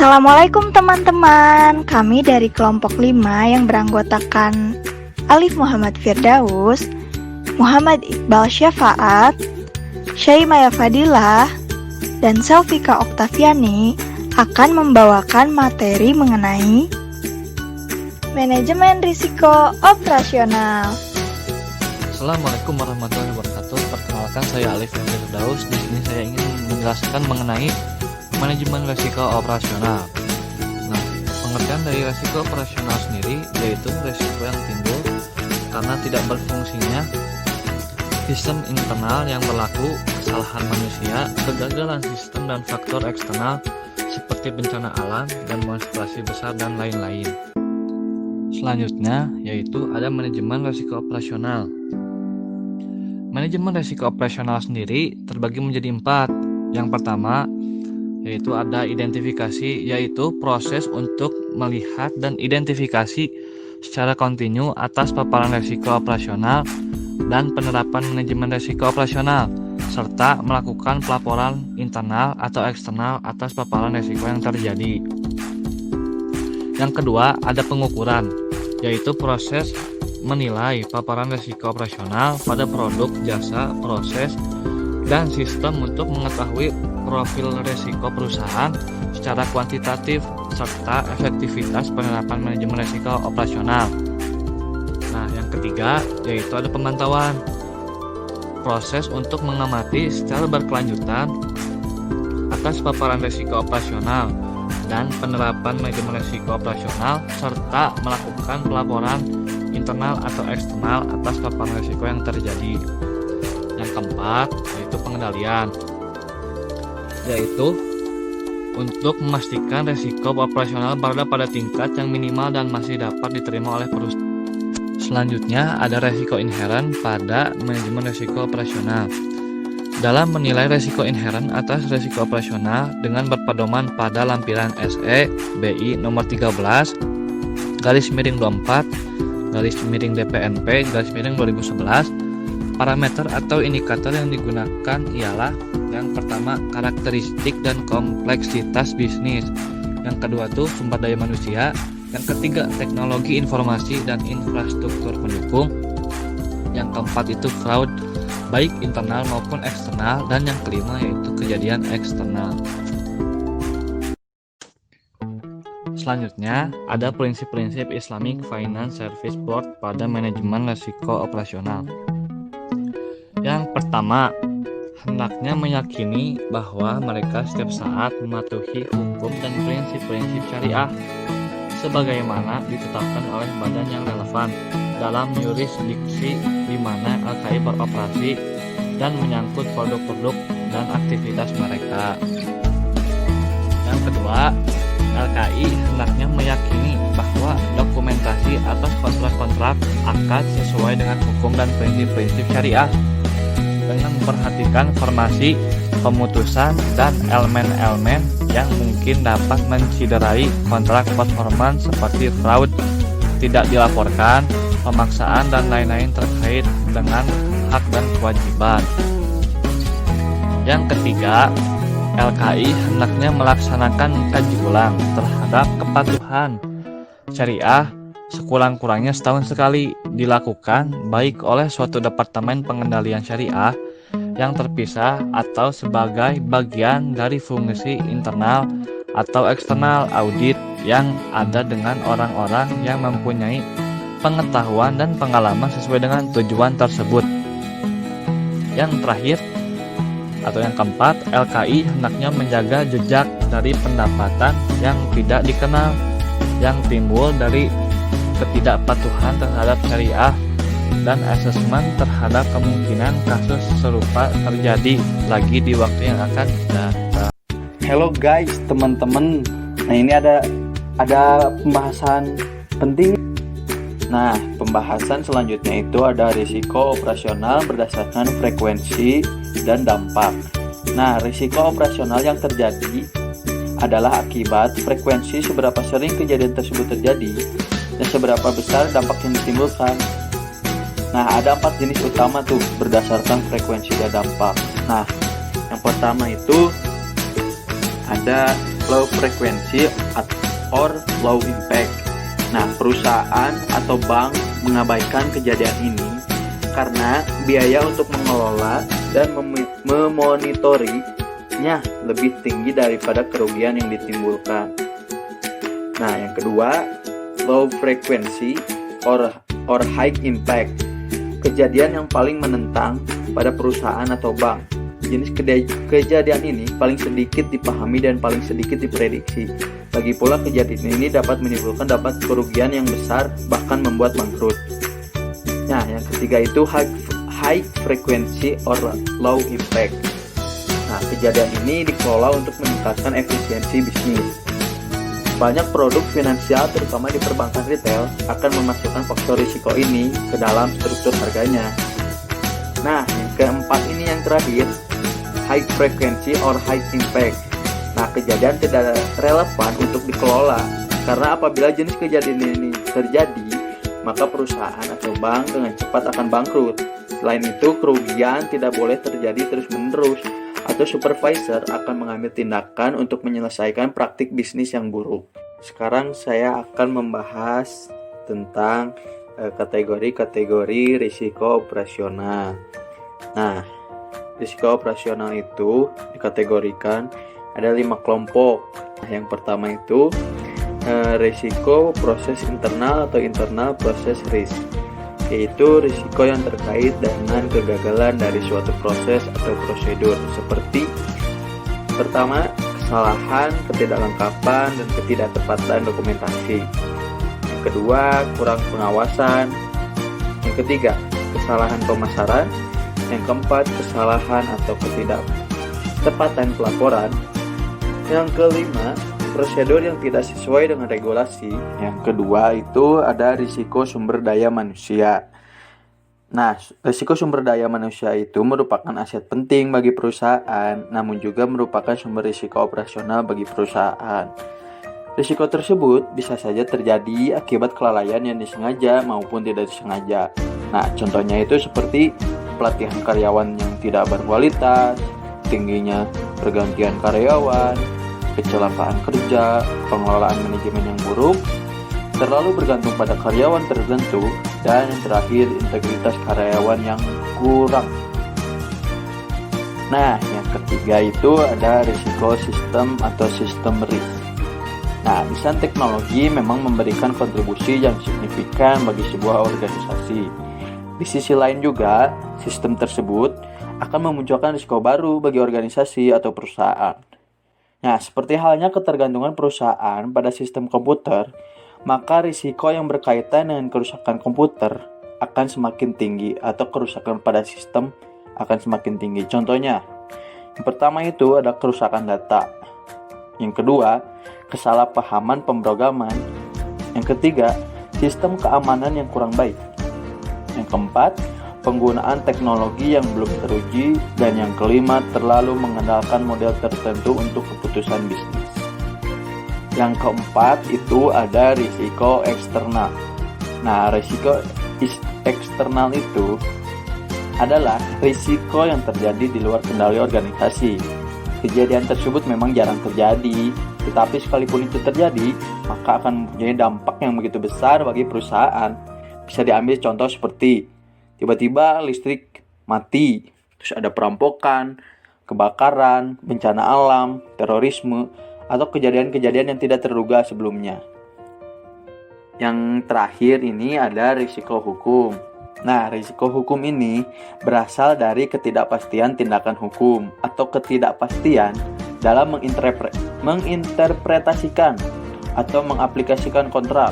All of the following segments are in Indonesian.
Assalamualaikum teman-teman. Kami dari kelompok 5 yang beranggotakan Alif Muhammad Firdaus, Muhammad Iqbal Syafaat, Syaimaya Fadilah, dan Selvika Oktaviani akan membawakan materi mengenai manajemen risiko operasional. Assalamualaikum warahmatullahi wabarakatuh. Perkenalkan, saya Alif Firdaus. Di sini saya ingin menjelaskan mengenai manajemen risiko operasional. Nah, pengertian dari risiko operasional sendiri yaitu risiko yang timbul karena tidak berfungsinya sistem internal yang berlaku, kesalahan manusia, kegagalan sistem dan faktor eksternal seperti bencana alam, demonstrasi besar dan lain-lain. Selanjutnya yaitu ada manajemen risiko operasional. Manajemen risiko operasional sendiri terbagi menjadi 4. Yang pertama yaitu ada identifikasi, yaitu proses untuk melihat dan identifikasi secara kontinu atas paparan risiko operasional dan penerapan manajemen risiko operasional, serta melakukan pelaporan internal atau eksternal atas paparan risiko yang terjadi. Yang kedua ada pengukuran, yaitu proses menilai paparan risiko operasional pada produk, jasa, proses, dan sistem untuk mengetahui profil risiko perusahaan secara kuantitatif serta efektivitas penerapan manajemen risiko operasional. Nah, yang ketiga yaitu ada pemantauan, proses untuk mengamati secara berkelanjutan atas paparan risiko operasional dan penerapan manajemen risiko operasional serta melakukan pelaporan internal atau eksternal atas paparan risiko yang terjadi. Yang keempat yaitu pengendalian, yaitu untuk memastikan risiko operasional berada pada tingkat yang minimal dan masih dapat diterima oleh perusahaan. Selanjutnya ada risiko inheren pada manajemen risiko operasional. Dalam menilai risiko inheren atas risiko operasional dengan berpedoman pada lampiran SE BI nomor 13 /24 2011, parameter atau indikator yang digunakan ialah yang pertama karakteristik dan kompleksitas bisnis, yang kedua tuh sumber daya manusia, yang ketiga teknologi informasi dan infrastruktur pendukung, yang keempat itu fraud baik internal maupun eksternal, dan yang kelima yaitu kejadian eksternal. Selanjutnya ada prinsip-prinsip Islamic Finance Service Board pada manajemen risiko operasional. Yang pertama, hendaknya meyakini bahwa mereka setiap saat mematuhi hukum dan prinsip-prinsip syariah sebagaimana ditetapkan oleh badan yang relevan dalam yurisdiksi di mana LKI beroperasi dan menyangkut produk-produk dan aktivitas mereka. Yang kedua, LKI hendaknya meyakini bahwa dokumentasi atas kontrak-kontrak akan sesuai dengan hukum dan prinsip-prinsip syariah dengan memperhatikan formasi, pemutusan, dan elemen-elemen yang mungkin dapat menciderai kontrak performance seperti fraud, tidak dilaporkan, pemaksaan, dan lain-lain terkait dengan hak dan kewajiban. Yang ketiga, LKI hendaknya melaksanakan kaji ulang terhadap kepatuhan syariah sekurang-kurangnya setahun sekali dilakukan baik oleh suatu departemen pengendalian syariah yang terpisah atau sebagai bagian dari fungsi internal atau eksternal audit yang ada dengan orang-orang yang mempunyai pengetahuan dan pengalaman sesuai dengan tujuan tersebut. Yang terakhir atau yang keempat, LKI hendaknya menjaga jejak dari pendapatan yang tidak dikenal yang timbul dari ketidakpatuhan terhadap syariah dan asesmen terhadap kemungkinan kasus serupa terjadi lagi di waktu yang akan datang. Hello guys, teman-teman. Nah, ini ada pembahasan penting. Nah, pembahasan selanjutnya itu ada risiko operasional berdasarkan frekuensi dan dampak. Nah, risiko operasional yang terjadi adalah akibat frekuensi seberapa sering kejadian tersebut terjadi dan seberapa besar dampak yang ditimbulkan. Nah, ada 4 jenis utama tuh berdasarkan frekuensi dan dampak. Nah, yang pertama itu ada low frequency or low impact. Nah, perusahaan atau bank mengabaikan kejadian ini karena biaya untuk mengelola dan memonitorinya lebih tinggi daripada kerugian yang ditimbulkan. Nah, yang kedua, low frequency or high impact. Kejadian yang paling menentang pada perusahaan atau bank. Jenis kejadian ini paling sedikit dipahami dan paling sedikit diprediksi. Lagi pula kejadian ini dapat menimbulkan kerugian yang besar, bahkan membuat bangkrut. Nah, yang ketiga itu high frequency or low impact. Nah, kejadian ini dikelola untuk meningkatkan efisiensi bisnis. Banyak produk finansial, terutama di perbankan retail, akan memasukkan faktor risiko ini ke dalam struktur harganya. Nah, yang keempat ini yang terakhir, high frequency or high impact. Nah, kejadian tidak relevan untuk dikelola karena apabila jenis kejadian ini terjadi, maka perusahaan atau bank dengan cepat akan bangkrut. Selain itu, kerugian tidak boleh terjadi terus-menerus atau supervisor akan mengambil tindakan untuk menyelesaikan praktik bisnis yang buruk. Sekarang saya akan membahas tentang kategori-kategori risiko operasional. Nah, risiko operasional itu dikategorikan ada 5 kelompok. Yang pertama itu risiko proses internal atau internal process risk, yaitu risiko yang terkait dengan kegagalan dari suatu proses atau prosedur, seperti pertama, kesalahan, ketidaklengkapan, dan ketidaktepatan dokumentasi. Yang kedua, kurang pengawasan. Yang ketiga, kesalahan pemasaran. Yang keempat, kesalahan atau ketidaktepatan pelaporan. Yang kelima, prosedur yang tidak sesuai dengan regulasi. Yang kedua itu ada risiko sumber daya manusia. Nah, risiko sumber daya manusia itu merupakan aset penting bagi perusahaan, namun juga merupakan sumber risiko operasional bagi perusahaan. Risiko tersebut bisa saja terjadi akibat kelalaian yang disengaja maupun tidak disengaja. Nah, contohnya itu seperti pelatihan karyawan yang tidak berkualitas, tingginya pergantian karyawan, kecelakaan kerja, pengelolaan manajemen yang buruk, terlalu bergantung pada karyawan tertentu, dan yang terakhir integritas karyawan yang kurang. Nah, yang ketiga itu ada risiko sistem atau sistem risk. Nah, desain teknologi memang memberikan kontribusi yang signifikan bagi sebuah organisasi. Di sisi lain juga, sistem tersebut akan memunculkan risiko baru bagi organisasi atau perusahaan. Nah, seperti halnya ketergantungan perusahaan pada sistem komputer, maka risiko yang berkaitan dengan kerusakan komputer akan semakin tinggi atau kerusakan pada sistem akan semakin tinggi. Contohnya, yang pertama itu ada kerusakan data. Yang kedua, kesalahpahaman pemrograman. Yang ketiga, sistem keamanan yang kurang baik. Yang keempat, penggunaan teknologi yang belum teruji, dan yang kelima, terlalu mengandalkan model tertentu untuk keputusan bisnis. Yang keempat itu ada risiko eksternal. Nah, risiko eksternal itu adalah risiko yang terjadi di luar kendali organisasi. Kejadian tersebut memang jarang terjadi, tetapi sekalipun itu terjadi, maka akan mempunyai dampak yang begitu besar bagi perusahaan. Bisa diambil contoh seperti tiba-tiba listrik mati, terus ada perampokan, kebakaran, bencana alam, terorisme, atau kejadian-kejadian yang tidak terduga sebelumnya. Yang terakhir ini ada risiko hukum. Nah, risiko hukum ini berasal dari ketidakpastian tindakan hukum atau ketidakpastian dalam menginterpretasikan atau mengaplikasikan kontrak,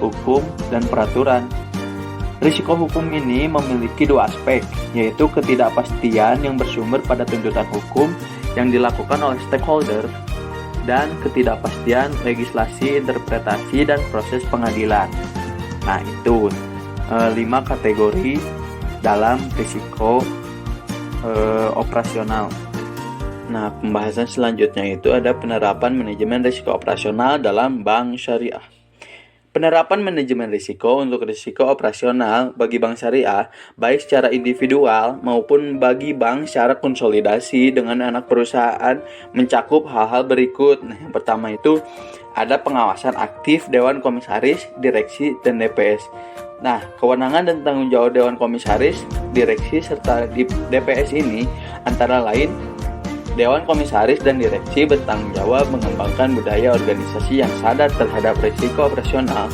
hukum, dan peraturan. Risiko hukum ini memiliki dua aspek, yaitu ketidakpastian yang bersumber pada tuntutan hukum yang dilakukan oleh stakeholder dan ketidakpastian legislasi, interpretasi, dan proses pengadilan. Nah, itu 5 kategori dalam risiko operasional. Nah, pembahasan selanjutnya itu ada penerapan manajemen risiko operasional dalam bank syariah. Penerapan manajemen risiko untuk risiko operasional bagi bank syariah, baik secara individual maupun bagi bank secara konsolidasi dengan anak perusahaan, mencakup hal-hal berikut. Nah, yang pertama itu ada pengawasan aktif Dewan Komisaris, Direksi, dan DPS. Nah, kewenangan dan tanggung jawab Dewan Komisaris, Direksi, serta DPS ini antara lain Dewan Komisaris dan Direksi bertanggung jawab mengembangkan budaya organisasi yang sadar terhadap risiko operasional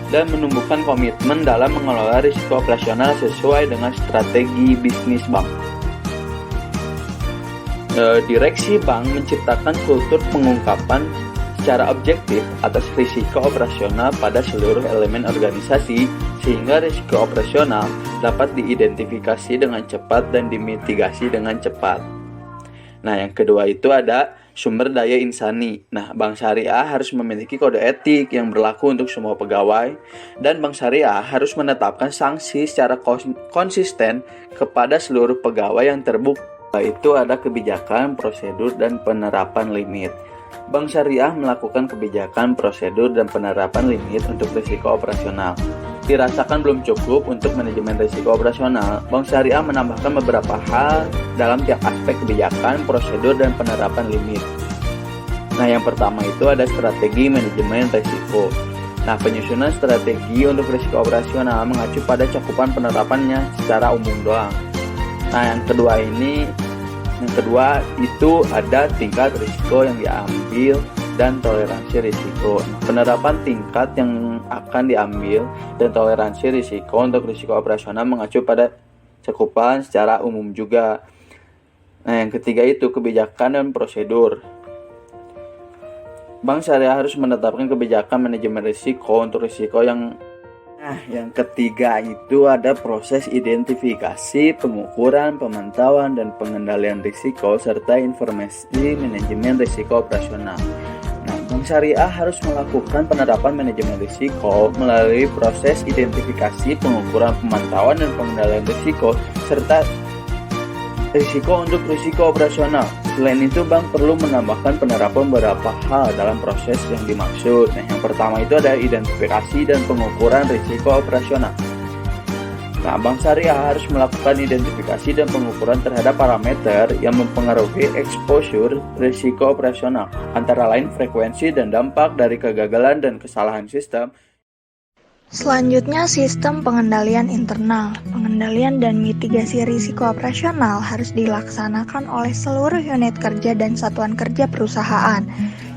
dan menumbuhkan komitmen dalam mengelola risiko operasional sesuai dengan strategi bisnis bank. Direksi bank menciptakan kultur pengungkapan secara objektif atas risiko operasional pada seluruh elemen organisasi sehingga risiko operasional dapat diidentifikasi dengan cepat dan dimitigasi dengan cepat. Nah, yang kedua itu ada sumber daya insani. Nah, bank syariah harus memiliki kode etik yang berlaku untuk semua pegawai dan bank syariah harus menetapkan sanksi secara konsisten kepada seluruh pegawai yang terbukti. Itu ada kebijakan, prosedur, dan penerapan limit. Bank syariah melakukan kebijakan, prosedur, dan penerapan limit untuk risiko operasional. Dirasakan belum cukup untuk manajemen risiko operasional, bank syariah menambahkan beberapa hal dalam tiap aspek kebijakan, prosedur, dan penerapan limit. Nah, yang pertama itu ada strategi manajemen risiko. Nah, penyusunan strategi untuk risiko operasional mengacu pada cakupan penerapannya secara umum doang. Nah, yang kedua itu ada tingkat risiko yang diambil dan toleransi risiko. Penerapan tingkat yang akan diambil dan toleransi risiko untuk risiko operasional mengacu pada cakupan secara umum juga. Nah, yang ketiga itu kebijakan dan prosedur. Bank syariah harus menetapkan kebijakan manajemen risiko untuk risiko yang yang ketiga itu ada proses identifikasi, pengukuran, pemantauan, dan pengendalian risiko serta informasi manajemen risiko operasional. Nah, bank syariah harus melakukan penerapan manajemen risiko melalui proses identifikasi, pengukuran, pemantauan, dan pengendalian risiko serta risiko untuk risiko operasional. Selain itu, bank perlu menambahkan penerapan beberapa hal dalam proses yang dimaksud. Nah, yang pertama itu ada identifikasi dan pengukuran risiko operasional. Nah, bank syariah harus melakukan identifikasi dan pengukuran terhadap parameter yang mempengaruhi exposure risiko operasional, antara lain frekuensi dan dampak dari kegagalan dan kesalahan sistem. Selanjutnya, sistem pengendalian internal. Pengendalian dan mitigasi risiko operasional harus dilaksanakan oleh seluruh unit kerja dan satuan kerja perusahaan.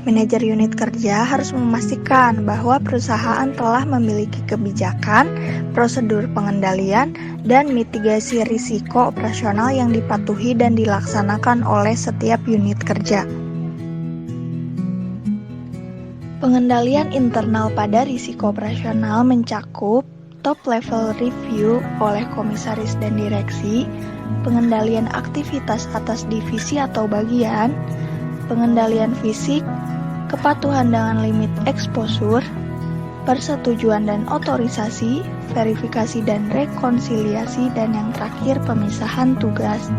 Manajer unit kerja harus memastikan bahwa perusahaan telah memiliki kebijakan, prosedur pengendalian, dan mitigasi risiko operasional yang dipatuhi dan dilaksanakan oleh setiap unit kerja. Pengendalian internal pada risiko operasional mencakup top level review oleh komisaris dan direksi, pengendalian aktivitas atas divisi atau bagian, pengendalian fisik, kepatuhan dengan limit exposure, persetujuan dan otorisasi, verifikasi dan rekonsiliasi, dan yang terakhir pemisahan tugas.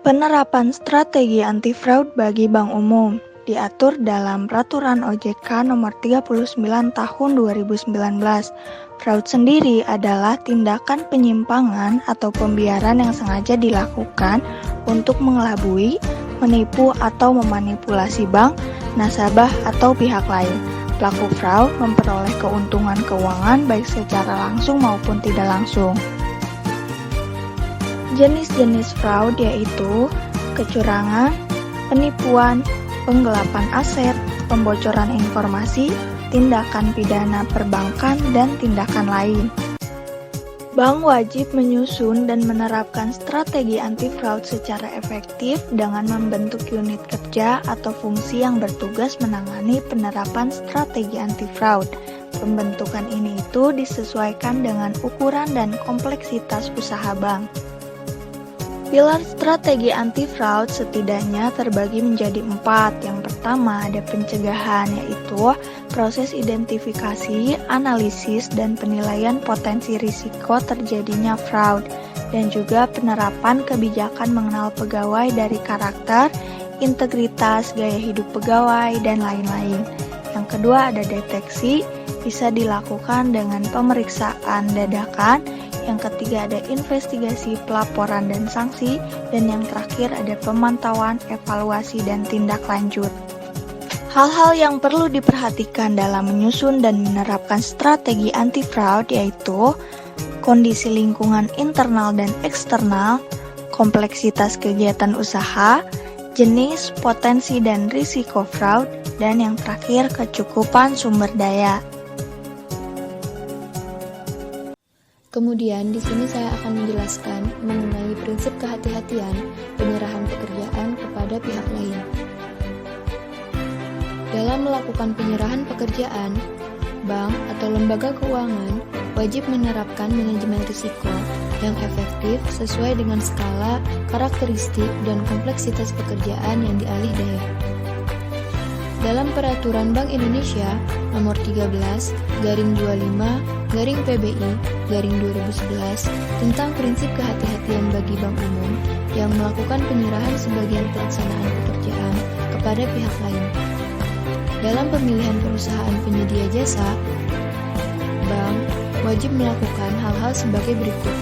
Penerapan strategi anti-fraud bagi bank umum diatur dalam Peraturan OJK Nomor 39 Tahun 2019. Fraud sendiri adalah tindakan penyimpangan atau pembiaran yang sengaja dilakukan untuk mengelabui, menipu atau memanipulasi bank, nasabah atau pihak lain. Pelaku fraud memperoleh keuntungan keuangan baik secara langsung maupun tidak langsung. Jenis-jenis fraud yaitu kecurangan, penipuan, penggelapan aset, pembocoran informasi, tindakan pidana perbankan, dan tindakan lain. Bank wajib menyusun dan menerapkan strategi anti-fraud secara efektif dengan membentuk unit kerja atau fungsi yang bertugas menangani penerapan strategi anti-fraud. Pembentukan ini itu disesuaikan dengan ukuran dan kompleksitas usaha bank. Pilar strategi anti-fraud setidaknya terbagi menjadi 4. Yang pertama ada pencegahan, yaitu proses identifikasi, analisis, dan penilaian potensi risiko terjadinya fraud, dan juga penerapan kebijakan mengenal pegawai dari karakter, integritas, gaya hidup pegawai, dan lain-lain. Yang Yang kedua ada deteksi, bisa dilakukan dengan pemeriksaan dadakan. Yang ketiga ada investigasi, pelaporan, dan sanksi. Dan yang terakhir ada pemantauan, evaluasi, dan tindak lanjut. Hal-hal yang perlu diperhatikan dalam menyusun dan menerapkan strategi anti-fraud yaitu kondisi lingkungan internal dan eksternal, kompleksitas kegiatan usaha, jenis, potensi, dan risiko fraud, dan yang terakhir kecukupan sumber daya. Kemudian di sini saya akan menjelaskan mengenai prinsip kehati-hatian penyerahan pekerjaan kepada pihak lain. Dalam melakukan penyerahan pekerjaan, bank atau lembaga keuangan wajib menerapkan manajemen risiko yang efektif sesuai dengan skala, karakteristik, dan kompleksitas pekerjaan yang dialih daya. Dalam Peraturan Bank Indonesia Nomor 13/25/PBI/2011 tentang prinsip kehati-hatian bagi bank umum yang melakukan penyerahan sebagian pelaksanaan pekerjaan kepada pihak lain. Dalam pemilihan perusahaan penyedia jasa, bank wajib melakukan hal-hal sebagai berikut.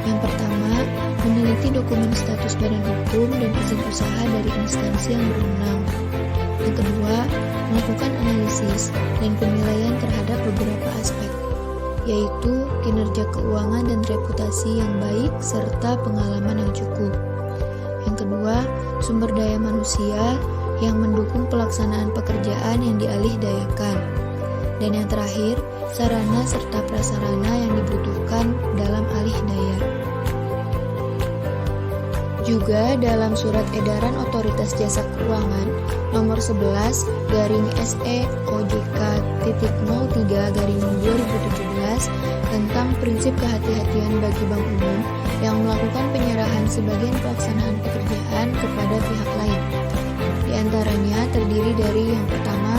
Yang pertama, meneliti dokumen status badan hukum dan izin usaha dari instansi yang berwenang. Yang kedua, melakukan analisis dan penilaian terhadap beberapa aspek, yaitu kinerja keuangan dan reputasi yang baik serta pengalaman yang cukup. Yang kedua, sumber daya manusia yang mendukung pelaksanaan pekerjaan yang dialih dayakan. Dan yang terakhir, sarana serta prasarana yang dibutuhkan dalam alih daya. Juga dalam Surat Edaran Otoritas Jasa Keuangan Nomor 11/SE/OJK.03/2017 tentang prinsip kehati-hatian bagi bank umum yang melakukan penyerahan sebagian pelaksanaan pekerjaan kepada pihak lain. Di antaranya terdiri dari yang pertama,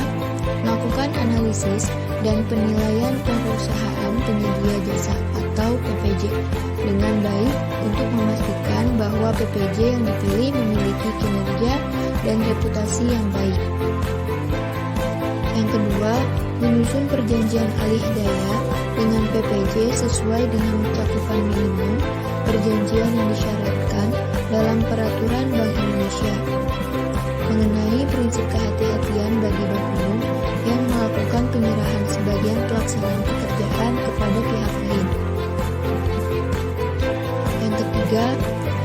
melakukan analisis dan penilaian perusahaan penyedia jasa atau PPJ dengan baik untuk memastikan bahwa PPJ yang dipilih memiliki kinerja dan reputasi yang baik. Yang kedua, menyusun perjanjian alih daya dengan PPJ sesuai dengan cakupan minimum perjanjian yang disyaratkan dalam Peraturan Bank Indonesia mengenai prinsip kehati-hatian bagi bank umum yang melakukan penyerahan sebagian pelaksanaan pekerjaan kepada pihak lain. Yang ketiga,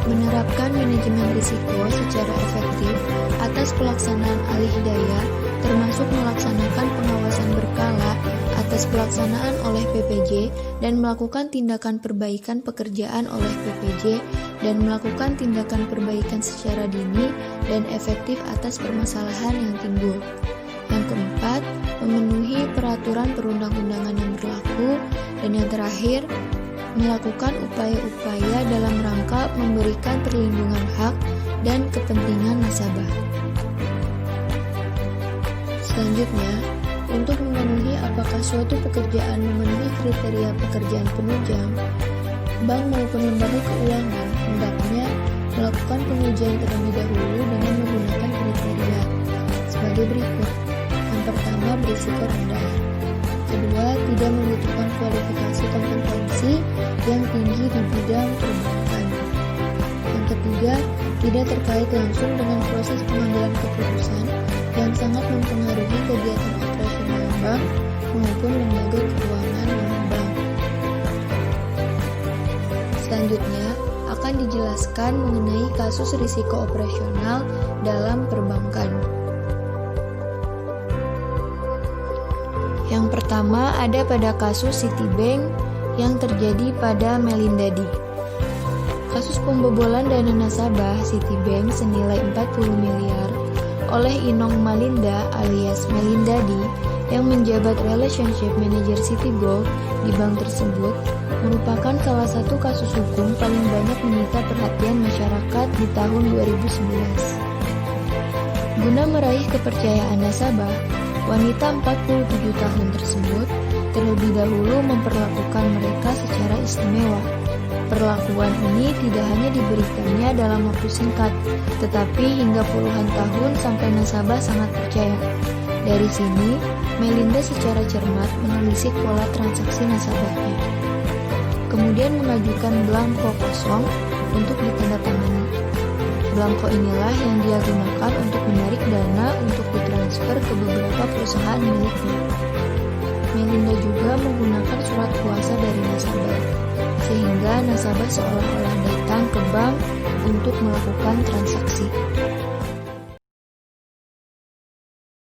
menerapkan manajemen risiko secara efektif atas pelaksanaan alih daya, termasuk melaksanakan pengawasan berkala atas pelaksanaan oleh PPJ dan melakukan tindakan perbaikan pekerjaan oleh PPJ dan melakukan tindakan perbaikan secara dini dan efektif atas permasalahan yang timbul. Yang keempat, memenuhi peraturan perundang-undangan yang berlaku. Dan yang terakhir, melakukan upaya-upaya dalam rangka memberikan perlindungan hak dan kepentingan nasabah. Selanjutnya, untuk memenuhi apakah suatu pekerjaan memenuhi kriteria pekerjaan penunjang, bank maupun lembaga keuangan hendaknya melakukan pengujian terlebih dahulu dengan menggunakan kriteria sebagai berikut. Yang pertama, berisiko rendah. Kedua, tidak membutuhkan kualifikasi kompetensi yang tinggi di bidang perbankan. Yang ketiga, tidak terkait langsung dengan proses pengambilan keputusan yang sangat mempengaruhi kegiatan operasional bank maupun lembaga keuangan non-bank. Selanjutnya, akan dijelaskan mengenai kasus risiko operasional dalam perbankan. Yang pertama ada pada kasus Citibank yang terjadi pada Melindadi. Kasus pembobolan dana nasabah Citibank senilai 40 miliar oleh Inong Malinda alias Melindadi yang menjabat Relationship Manager Citigold di bank tersebut merupakan salah satu kasus hukum paling banyak menyita perhatian masyarakat di tahun 2011. Guna meraih kepercayaan nasabah, wanita 47 tahun tersebut terlebih dahulu memperlakukan mereka secara istimewa. Perlakuan ini tidak hanya diberikannya dalam waktu singkat, tetapi hingga puluhan tahun sampai nasabah sangat percaya. Dari sini, Melinda secara cermat menelisik pola transaksi nasabahnya. Kemudian mengajukan belangko kosong untuk ditandatangani. Belangko inilah yang dia gunakan untuk menarik dana untuk ditransfer ke beberapa perusahaan miliknya. Melinda juga menggunakan surat kuasa dari nasabah, sehingga nasabah seolah-olah datang ke bank untuk melakukan transaksi.